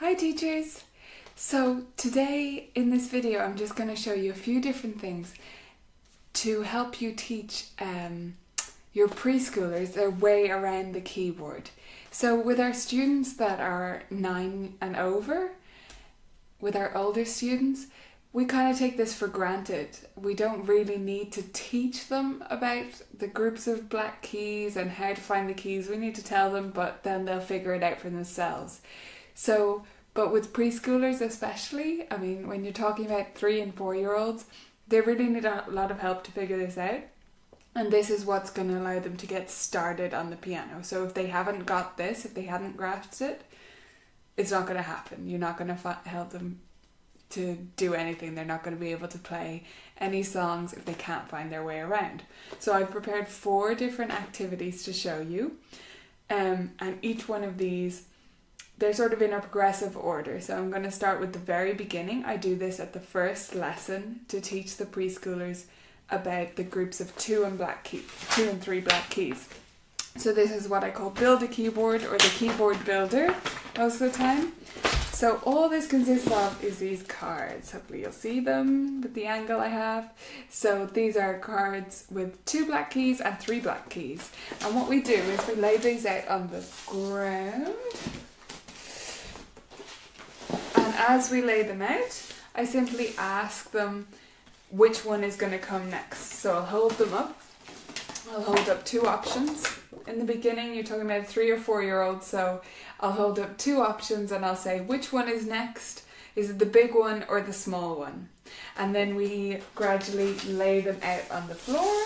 Hi teachers! So today in this video I'm just going to show you a few different things to help you teach your preschoolers their way around the keyboard. So with our students that are 9 and over, with our older students, we kind of take this for granted. We don't really need to teach them about the groups of black keys and how to find the keys. We need to tell them, but then they'll figure it out for themselves. So, but with preschoolers especially, I mean, when you're talking about 3 and 4-year-olds, they really need a lot of help to figure this out. And this is what's going to allow them to get started on the piano. So if they haven't got this, if they hadn't grasped it, it's not going to happen. You're not going to help them to do anything. They're not going to be able to play any songs if they can't find their way around. So I've prepared 4 different activities to show you. And each one of these, they're sort of in a progressive order. So I'm going to start with the very beginning. I do this at the first lesson to teach the preschoolers about the groups of 2 and 3 black keys. So this is what I call build a keyboard, or the keyboard builder most of the time. So all this consists of is these cards. Hopefully you'll see them with the angle I have. So these are cards with 2 black keys and 3 black keys. And what we do is we lay these out on the ground. And as we lay them out, I simply ask them which one is going to come next. So I'll hold them up. I'll hold up 2 options. In the beginning, you're talking about a 3 or 4-year-old, so I'll hold up 2 options and I'll say, which one is next? Is it the big one or the small one? And then we gradually lay them out on the floor.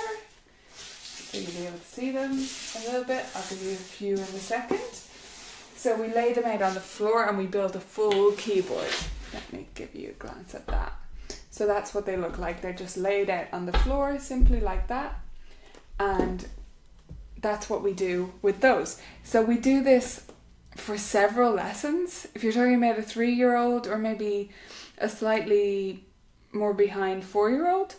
So you'll be able to see them a little bit. I'll give you a few in a second. So we lay them out on the floor and we build a full keyboard. Let me give you a glance at that. So that's what they look like. They're just laid out on the floor, simply like that. And that's what we do with those. So we do this for several lessons. If you're talking about a 3-year-old or maybe a slightly more behind 4-year-old,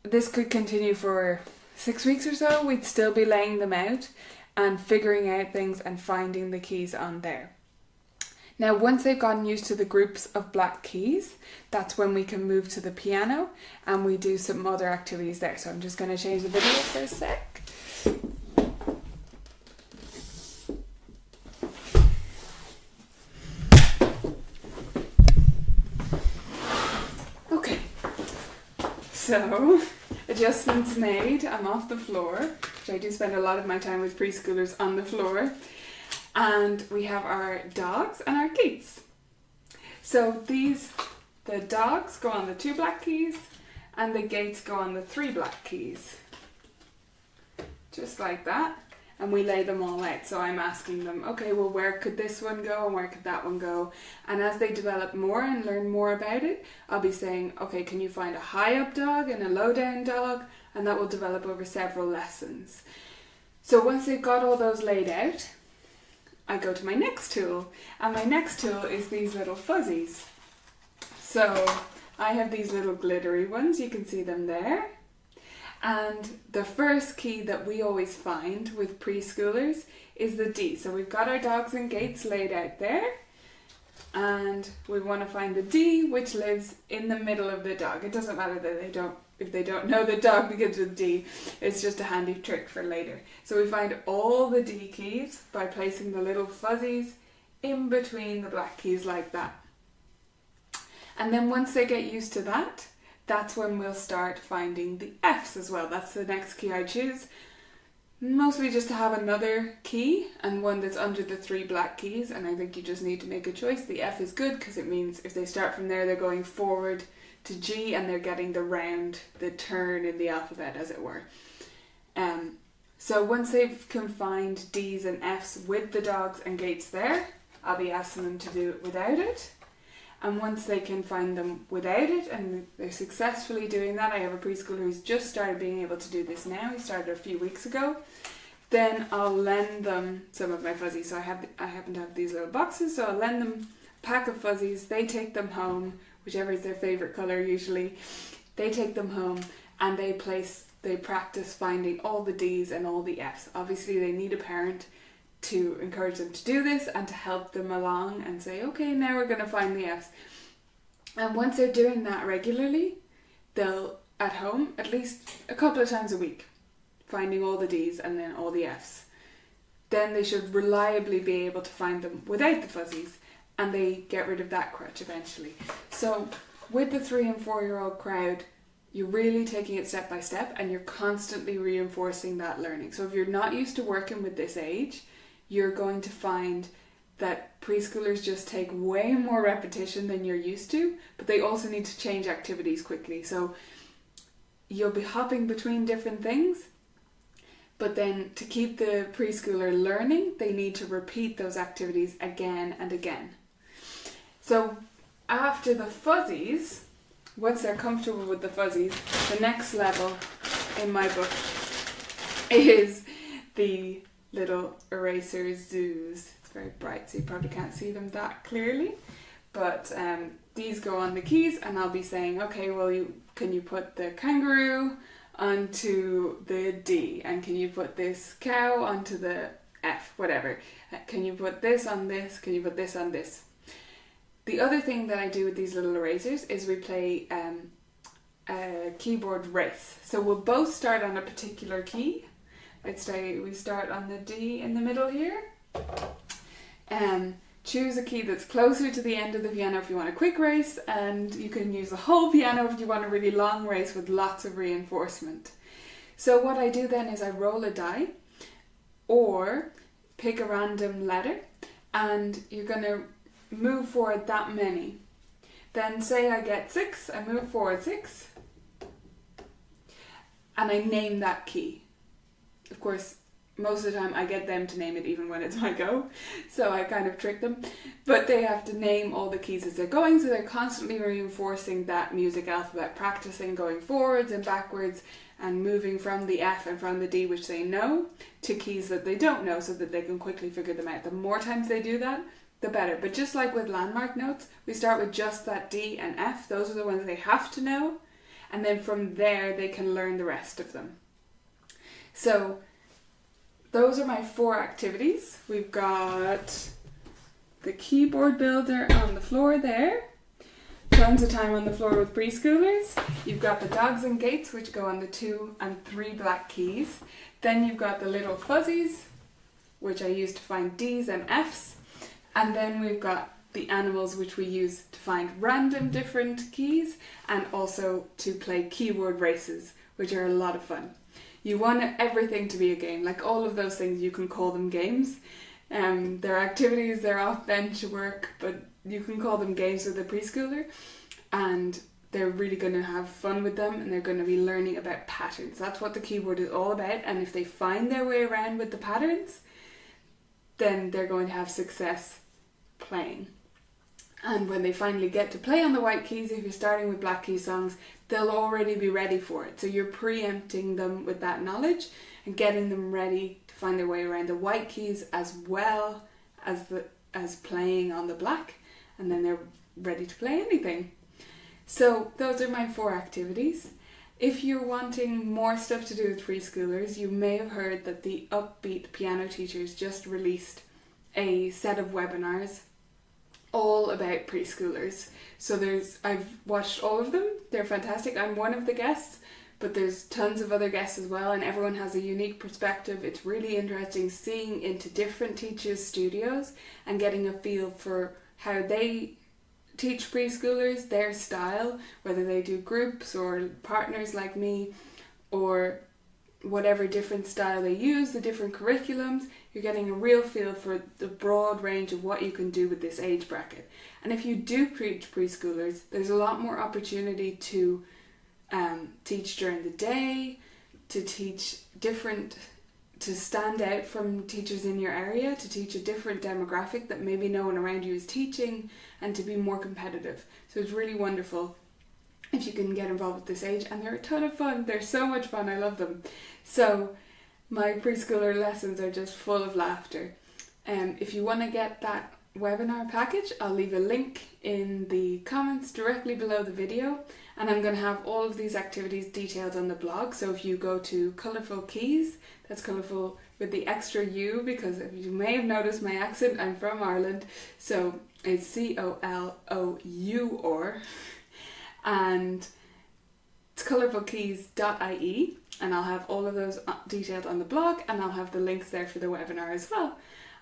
this could continue for 6 weeks or so. We'd still be laying them out and figuring out things and finding the keys on there. Now, once they've gotten used to the groups of black keys, that's when we can move to the piano and we do some other activities there. So I'm just going to change the video for a sec. Okay, so adjustments made. I'm off the floor, which I do spend a lot of my time with preschoolers on the floor. And we have our dogs and our keys. So the dogs go on the 2 black keys and the gates go on the 3 black keys. Just like that. And we lay them all out. So I'm asking them, okay, well, where could this one go and where could that one go? And as they develop more and learn more about it, I'll be saying, okay, can you find a high up dog and a low down dog? And that will develop over several lessons. So once they've got all those laid out, I go to my next tool, and my next tool is these little fuzzies. So I have these little glittery ones, you can see them there. And the first key that we always find with preschoolers is the D. So we've got our dogs and gates laid out there, and we want to find the D, which lives in the middle of the dog. It doesn't matter that if they don't know the dog begins with D, it's just a handy trick for later. So we find all the D keys by placing the little fuzzies in between the black keys like that. And then once they get used to that, that's when we'll start finding the Fs as well. That's the next key I choose. Mostly just to have another key and one that's under the 3 black keys, and I think you just need to make a choice. The F is good because it means if they start from there, they're going forward to G and they're getting the turn in the alphabet, as it were. So once they can find D's and F's with the dogs and gates there, I'll be asking them to do it without it. And once they can find them without it and they're successfully doing that, I have a preschooler who's just started being able to do this now. He started a few weeks ago. Then I'll lend them some of my fuzzies. So I happen to have these little boxes, so I'll lend them a pack of fuzzies. They take them home, whichever is their favorite color usually. They take them home and they practice finding all the D's and all the F's. Obviously they need a parent to encourage them to do this and to help them along and say, okay, now we're going to find the F's. And once they're doing that regularly, they'll, at home, at least a couple of times a week, finding all the D's and then all the F's. Then they should reliably be able to find them without the fuzzies, and they get rid of that crutch eventually. So with the 3 and 4-year-old crowd, you're really taking it step by step and you're constantly reinforcing that learning. So if you're not used to working with this age, you're going to find that preschoolers just take way more repetition than you're used to, but they also need to change activities quickly. So you'll be hopping between different things, but then to keep the preschooler learning, they need to repeat those activities again and again. So after the fuzzies, once they're comfortable with the fuzzies, the next level in my book is the little eraser zoos. It's very bright, so you probably can't see them that clearly. But these go on the keys, and I'll be saying, okay, well, can you put the kangaroo onto the D, and can you put this cow onto the F, whatever. Can you put this on this? Can you put this on this? The other thing that I do with these little erasers is we play a keyboard race. So we'll both start on a particular key. Let's say we start on the D in the middle here. Choose a key that's closer to the end of the piano if you want a quick race, and you can use the whole piano if you want a really long race with lots of reinforcement. So what I do then is I roll a die or pick a random letter, and you're going to move forward that many. Then say I get 6, I move forward 6, and I name that key. Of course, most of the time I get them to name it even when it's my go, so I kind of trick them. But they have to name all the keys as they're going, so they're constantly reinforcing that music alphabet, practicing going forwards and backwards and moving from the F and from the D, which they know, to keys that they don't know, so that they can quickly figure them out. The more times they do that, the better. But just like with landmark notes, we start with just that D and F. Those are the ones they have to know, and then from there they can learn the rest of them. So those are my 4 activities. We've got the keyboard builder on the floor there. Tons of time on the floor with preschoolers. You've got the dogs and gates, which go on the 2 and 3 black keys. Then you've got the little fuzzies, which I use to find D's and F's. And then we've got the animals, which we use to find random different keys and also to play keyword races, which are a lot of fun. You want everything to be a game. Like all of those things, you can call them games. They're activities, they're off bench work, but you can call them games with a preschooler, and they're really going to have fun with them, and they're going to be learning about patterns. That's what the keyboard is all about, and if they find their way around with the patterns, then they're going to have success playing. And when they finally get to play on the white keys, if you're starting with black key songs, they'll already be ready for it. So you're preempting them with that knowledge and getting them ready to find their way around the white keys as well as playing on the black, and then they're ready to play anything. So those are my 4 activities. If you're wanting more stuff to do with preschoolers, you may have heard that the Upbeat Piano Teachers just released a set of webinars all about preschoolers. So I've watched all of them. They're fantastic. I'm one of the guests, but there's tons of other guests as well, and everyone has a unique perspective. It's really interesting seeing into different teachers' studios and getting a feel for how they teach preschoolers, their style, whether they do groups or partners like me, or whatever different style they use, the different curriculums. You're getting a real feel for the broad range of what you can do with this age bracket. And if you do teach preschoolers, there's a lot more opportunity to teach during the day, to teach different, to stand out from teachers in your area, to teach a different demographic that maybe no one around you is teaching, and to be more competitive. So it's really wonderful if you can get involved with this age, and they're a ton of fun. They're so much fun. I love them. So my preschooler lessons are just full of laughter. If you want to get that webinar package, I'll leave a link in the comments directly below the video, and I'm going to have all of these activities detailed on the blog. So if you go to Colourful Keys, that's Colourful with the extra U, because if you may have noticed my accent, I'm from Ireland, so it's COLOUR, and it's colourfulkeys.ie, and I'll have all of those detailed on the blog, and I'll have the links there for the webinar as well.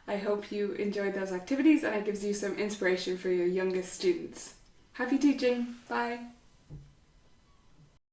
I hope you enjoyed those activities and it gives you some inspiration for your youngest students. Happy teaching! Bye!